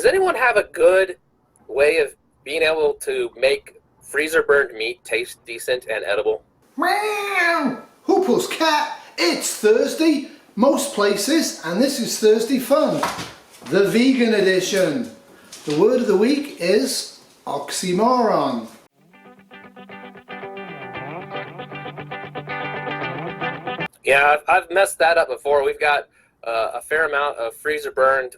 Does anyone have a good way of being able to make freezer burned meat taste decent and edible? Meow! Hoople's cat, it's Thursday, most places, and this is Thursday Fun, the vegan edition. The word of the week is oxymoron. Yeah, I've messed that up before. We've got a fair amount of freezer burned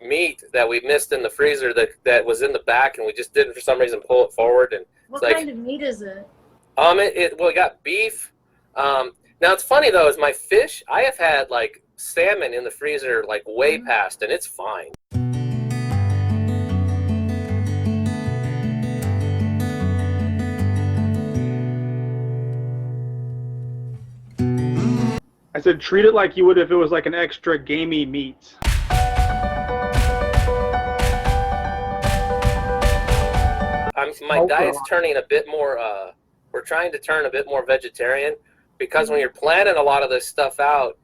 meat that we missed in the freezer that was in the back, and we just didn't for some reason pull it forward. And what kind of meat is it? Well, we got beef. Now it's funny though, is my fish. I have had like salmon in the freezer like way past, and it's fine. I said treat it like you would if it was like an extra gamey meat. My diet's turning a bit more, we're trying to turn a bit more vegetarian, because when you're planning a lot of this stuff out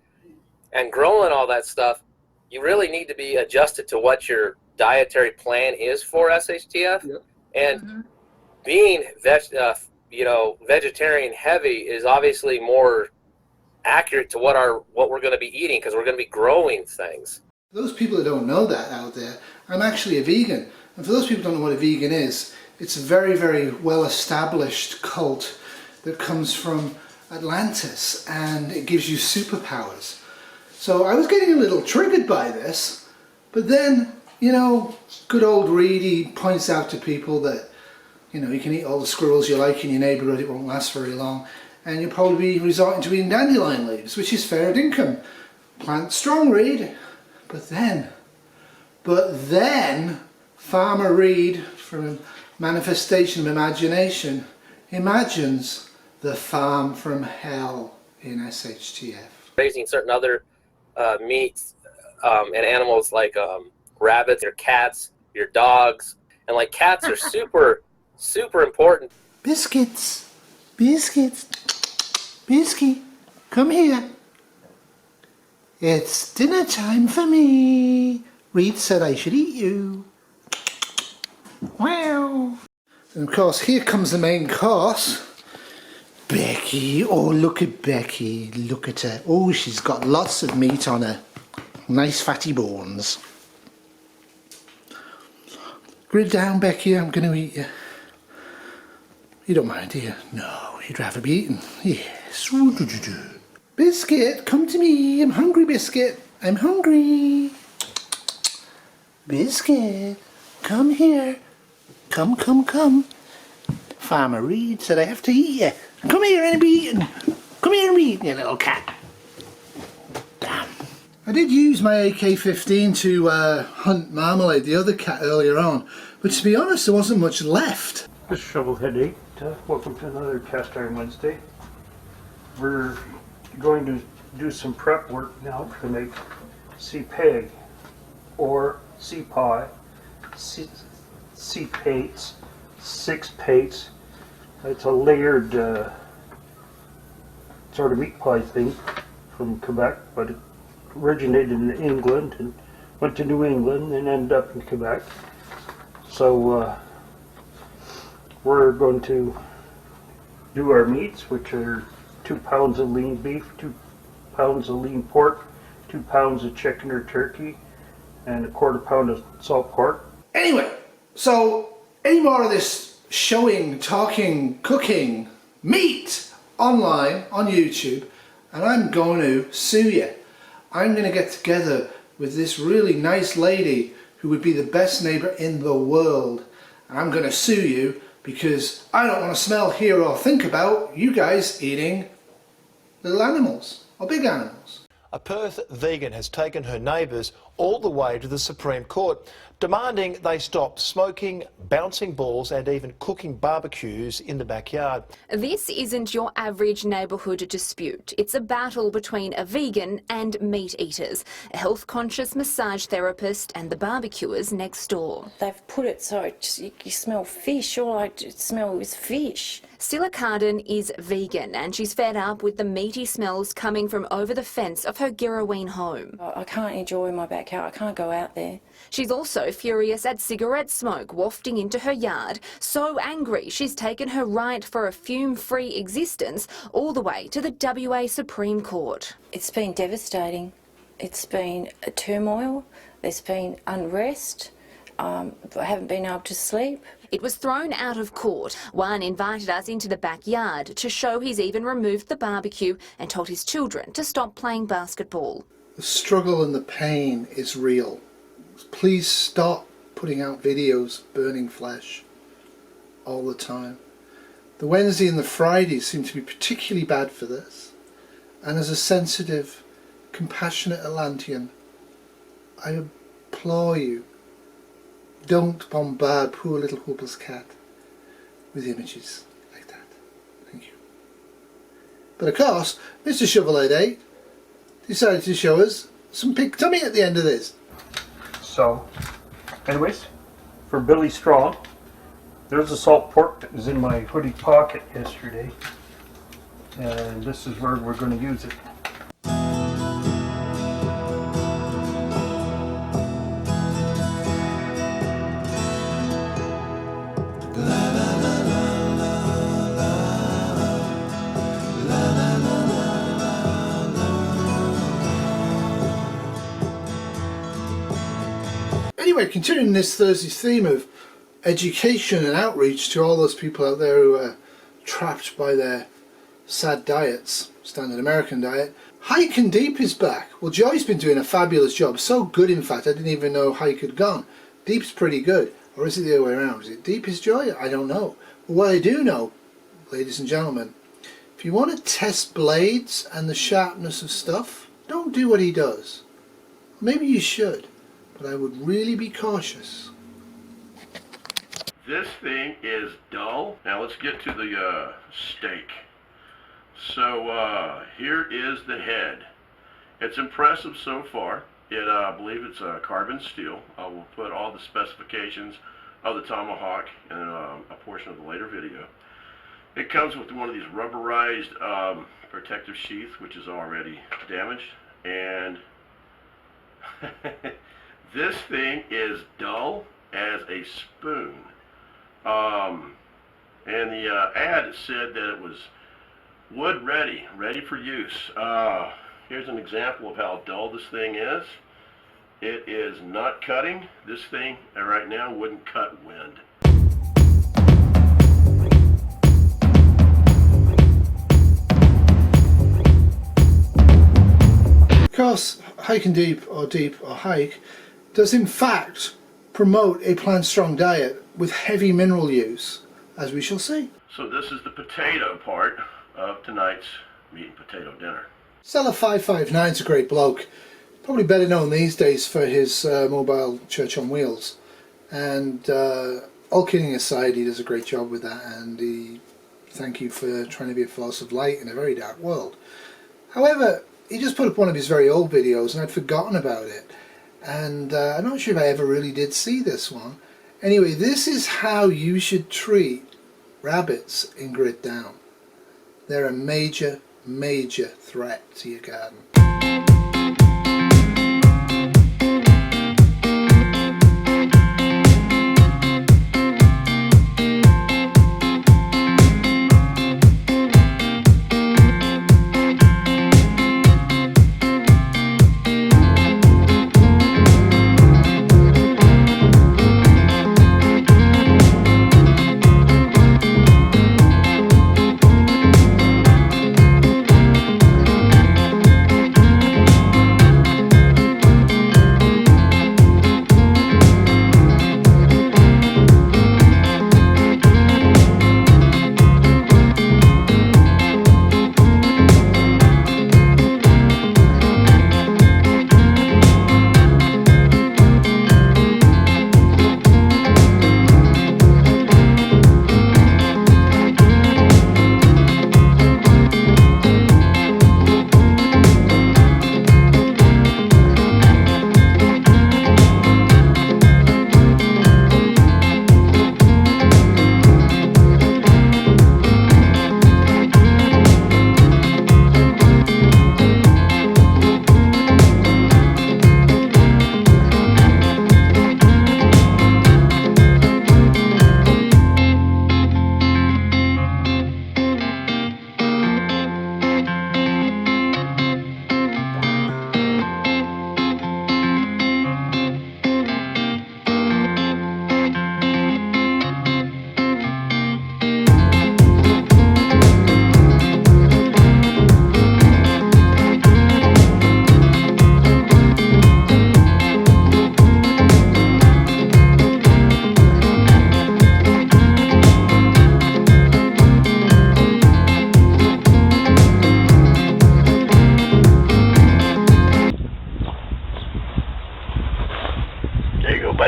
and growing all that stuff, you really need to be adjusted to what your dietary plan is for SHTF. Yep. And being vegetarian heavy is obviously more accurate to what we're going to be eating, because we're going to be growing things. For those people that don't know that out there, I'm actually a vegan. And for those people who don't know what a vegan is, it's a very, very well established cult that comes from Atlantis, and it gives you superpowers. So I was getting a little triggered by this, but then, you know, good old Reedy points out to people that, you know, you can eat all the squirrels you like in your neighbourhood, it won't last very long, and you'll probably be resorting to eating dandelion leaves, which is fair income. Plant strong, Reed. But then, Farmer Reed, from Manifestation of Imagination, imagines the farm from hell in SHTF. Raising certain other meats and animals like rabbits, your cats, your dogs, and like cats are super, super important. Biscuits, Biscuit, come here. It's dinner time for me. Reed said I should eat you. Wow. And of course, here comes the main course. Becky, oh look at Becky, look at her. Oh, she's got lots of meat on her. Nice fatty bones. Grid down, Becky, I'm going to eat you. You don't mind, do you? No, you'd rather be eaten. Yes. Biscuit, come to me. I'm hungry, Biscuit. I'm hungry. Biscuit, come here. Come. Farmer Reed said I have to eat you. Come here and be eaten. Come here and be eaten, you little cat. Damn. I did use my AK-15 to hunt Marmalade, the other cat, earlier on, but to be honest, there wasn't much left. This is Shovelhead 8. Welcome to another Cast Iron Wednesday. We're going to do some prep work now to make sea-peg or sea-pie, sea-pates, 6 pates. It's a layered sort of meat pie thing from Quebec, but it originated in England and went to New England and ended up in Quebec. So we're going to do our meats, which are 2 pounds of lean beef, 2 pounds of lean pork, 2 pounds of chicken or turkey, and a 1/4 pound of salt pork. Anyway, so any more of this showing, talking, cooking meat online on YouTube, and I'm going to sue you. I'm going to get together with this really nice lady who would be the best neighbour in the world, and I'm going to sue you because I don't want to smell, hear or think about you guys eating little animals or big animals. A Perth vegan has taken her neighbours all the way to the Supreme Court, demanding they stop smoking, bouncing balls and even cooking barbecues in the backyard. This isn't your average neighbourhood dispute. It's a battle between a vegan and meat eaters, a health-conscious massage therapist and the barbecuers next door. They've put it so you smell fish. All I smell is fish. Scylla Carden is vegan and she's fed up with the meaty smells coming from over the fence of her Girraween home. I can't enjoy my backyard, I can't go out there. She's also furious at cigarette smoke wafting into her yard, so angry she's taken her right for a fume-free existence all the way to the WA Supreme Court. It's been devastating. It's been a turmoil, there's been unrest, I haven't been able to sleep. It was thrown out of court. One invited us into the backyard to show he's even removed the barbecue and told his children to stop playing basketball. The struggle and the pain is real. Please stop putting out videos burning flesh all the time. The Wednesday and the Friday seem to be particularly bad for this. And as a sensitive, compassionate Atlantean, I implore you, don't bombard poor little hopeless cat with images like that. Thank you. But of course, Mr. Shovelhead 8 decided to show us some pig tummy at the end of this. So, anyways, for Billy Strong, there's a salt pork that was in my hoodie pocket yesterday. And this is where we're going to use it. Anyway, continuing this Thursday's theme of education and outreach to all those people out there who are trapped by their sad diets, standard American diet, Hike and Deep is back. Well, Joy's been doing a fabulous job, so good in fact I didn't even know Hike had gone. Deep's pretty good, or is it the other way around? Is it Deep is Joy? I don't know. But what I do know, ladies and gentlemen, if you want to test blades and the sharpness of stuff, don't do what he does. Maybe you should, but I would really be cautious. This thing is dull. Now let's get to the steak. So here is the head. It's impressive so far. I believe it's carbon steel. I will put all the specifications of the tomahawk in a portion of the later video. It comes with one of these rubberized protective sheaths, which is already damaged, and this thing is dull as a spoon. And the ad said that it was wood ready for use. Here's an example of how dull this thing is. It is not cutting. This thing right now wouldn't cut wind. Of course, Hike and Deep or Hike does in fact promote a plant-strong diet with heavy mineral use, as we shall see. So this is the potato part of tonight's meat and potato dinner. Seller 559 is a great bloke, probably better known these days for his mobile church on wheels, and all kidding aside, he does a great job with that, and thank you for trying to be a force of light in a very dark world. However, he just put up one of his very old videos and I'd forgotten about it, and I'm not sure if I ever really did see this one. Anyway, this is how you should treat rabbits in Grid Down. They're a major threat to your garden.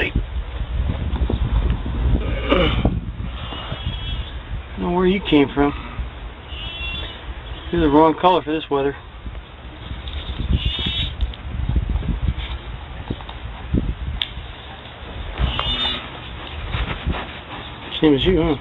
buddy. I don't know where you came from. You're the wrong color for this weather. Same as you, huh?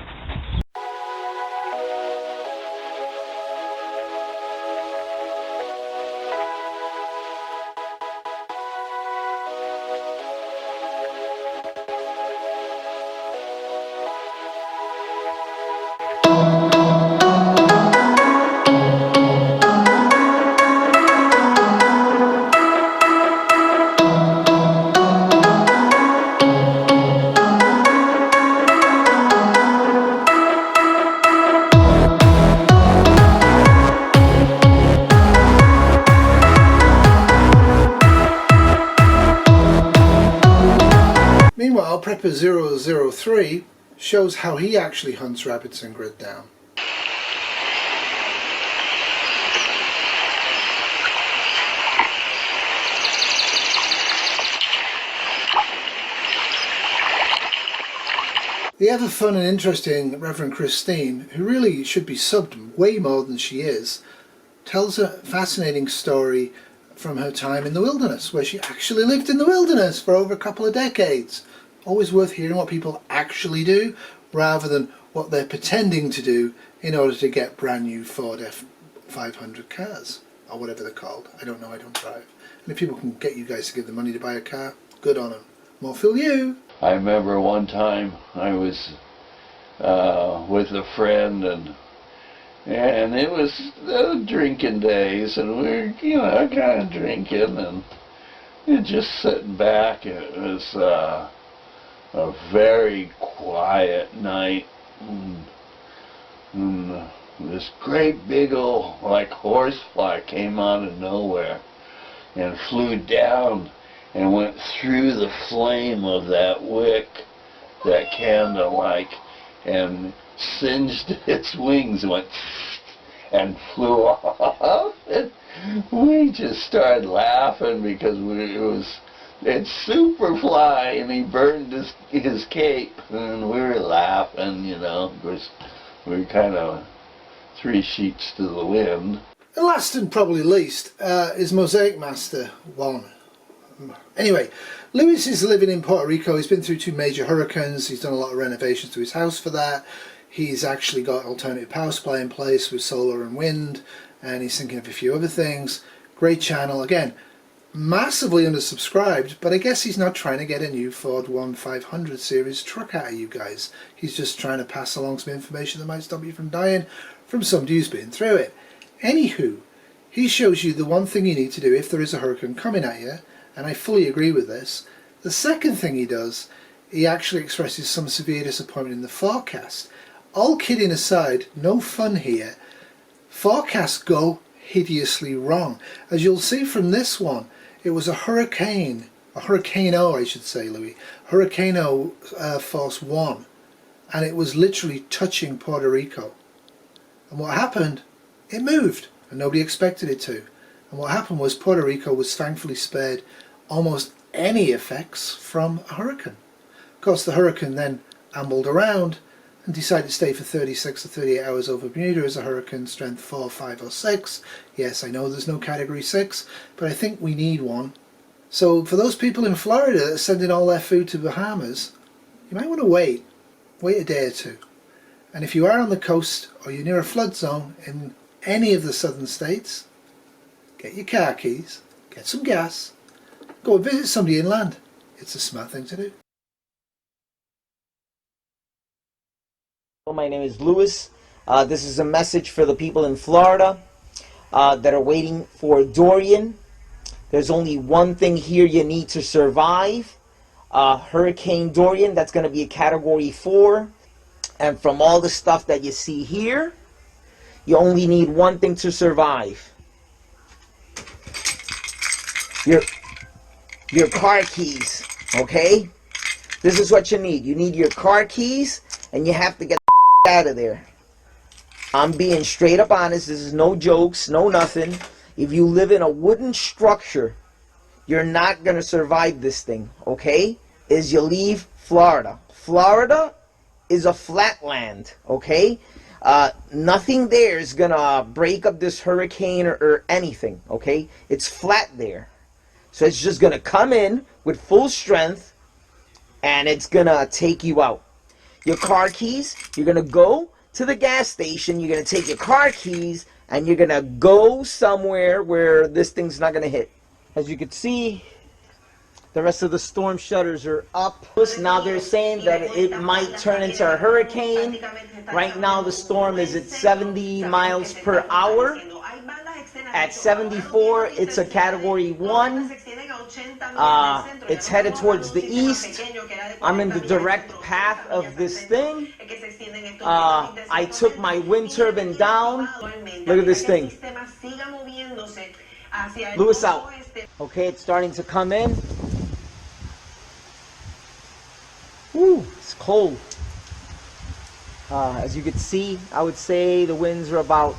Meanwhile, Prepper 003 shows how he actually hunts rabbits and grid down. The ever fun and interesting Reverend Christine, who really should be subbed way more than she is, tells a fascinating story from her time in the wilderness, where she actually lived in the wilderness for over a couple of decades. Always worth hearing what people actually do, rather than what they're pretending to do in order to get brand new Ford F500 cars, or whatever they're called. I don't know, I don't drive. And if people can get you guys to give them money to buy a car, good on them. More fool you! I remember one time I was with a friend, and it was drinking days, and we were, you know, kind of drinking, and just sitting back. It was a very quiet night, and this great big old, like, horsefly came out of nowhere and flew down and went through the flame of that wick, that candle, like, and singed its wings, went and flew off. And we just started laughing because it's Superfly, and he burned his cape, and we were laughing, you know. Of course, we were kind of three sheets to the wind. And last and probably least is Mosaicmaster 1. Anyway, Lewis is living in Puerto Rico. He's been through 2 major hurricanes. He's done a lot of renovations to his house for that. He's actually got alternative power supply in place with solar and wind, and he's thinking of a few other things. Great channel. Again, massively undersubscribed, but I guess he's not trying to get a new Ford 1500 series truck out of you guys. He's just trying to pass along some information that might stop you from dying from somebody who's been through it. Anywho, he shows you the one thing you need to do if there is a hurricane coming at you, and I fully agree with this. The second thing he does, he actually expresses some severe disappointment in the forecast. All kidding aside, no fun here. Forecasts go hideously wrong. As you'll see from this one, it was a hurricane, a Hurricane-O I should say, Louis, Hurricane-O Force 1, and it was literally touching Puerto Rico. And what happened? It moved, and nobody expected it to. And what happened was Puerto Rico was thankfully spared almost any effects from a hurricane. Of course, the hurricane then ambled around and decided to stay for 36 or 38 hours over Bermuda as a hurricane strength 4, 5 or 6. Yes, I know there's no category 6, but I think we need one. So for those people in Florida that are sending all their food to Bahamas, you might want to wait a day or two. And if you are on the coast or you're near a flood zone in any of the southern states, get your car keys, get some gas, go and visit somebody inland. It's a smart thing to do. My name is Lewis. This is a message for the people in Florida that are waiting for Dorian. There's only one thing here you need to survive. Hurricane Dorian, that's going to be a category 4. And from all the stuff that you see here, you only need one thing to survive. Your car keys, okay? This is what you need. You need your car keys, and you have to get out of there. I'm being straight up honest. This is no jokes, no nothing. If you live in a wooden structure, you're not going to survive this thing, okay? is you leave Florida. Florida is a flatland, okay? Nothing there is gonna break up this hurricane or anything, okay? It's flat there. So it's just gonna come in with full strength and it's gonna take you out. Your car keys, you're gonna go to the gas station, you're gonna take your car keys and you're gonna go somewhere where this thing's not gonna hit. As you can see, the rest of the storm shutters are up. Now they're saying that it might turn into a hurricane. Right now the storm is at 70 miles per hour. At 74, it's a category 1. It's headed towards the east. I'm in the direct path of this thing. I took my wind turbine down. Look at this thing. Lewis out. Okay, it's starting to come in. Woo, it's cold. As you can see, I would say the winds are about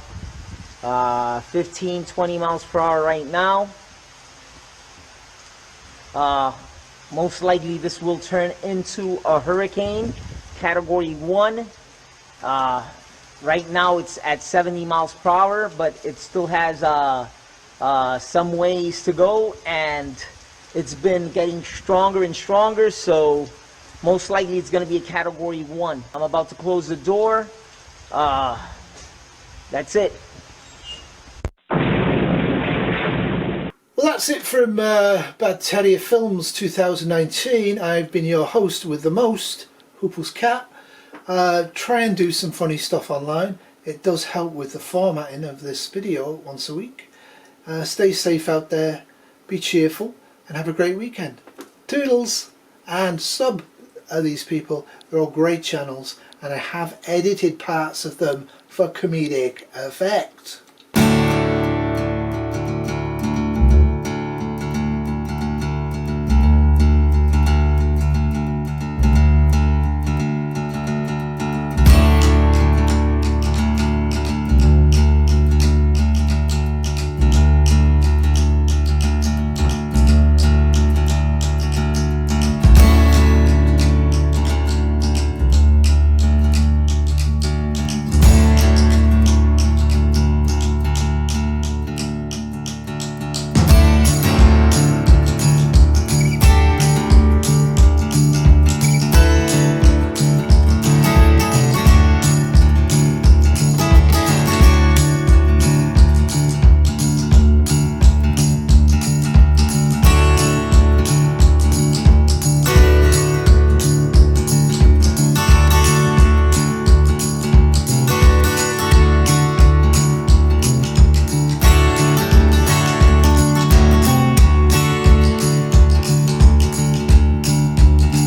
15-20 miles per hour right now. Most likely this will turn into a hurricane, category 1. Right now it's at 70 miles per hour, but it still has some ways to go, and it's been getting stronger and stronger, so most likely it's going to be a category 1. I'm about to close the door. That's it. Well, that's it from Bad Terrier Films 2019. I've been your host with the most, Hoople's Cat. Try and do some funny stuff online. It does help with the formatting of this video once a week. Stay safe out there, be cheerful, and have a great weekend. Toodles! And sub these people. They're all great channels, and I have edited parts of them for comedic effect.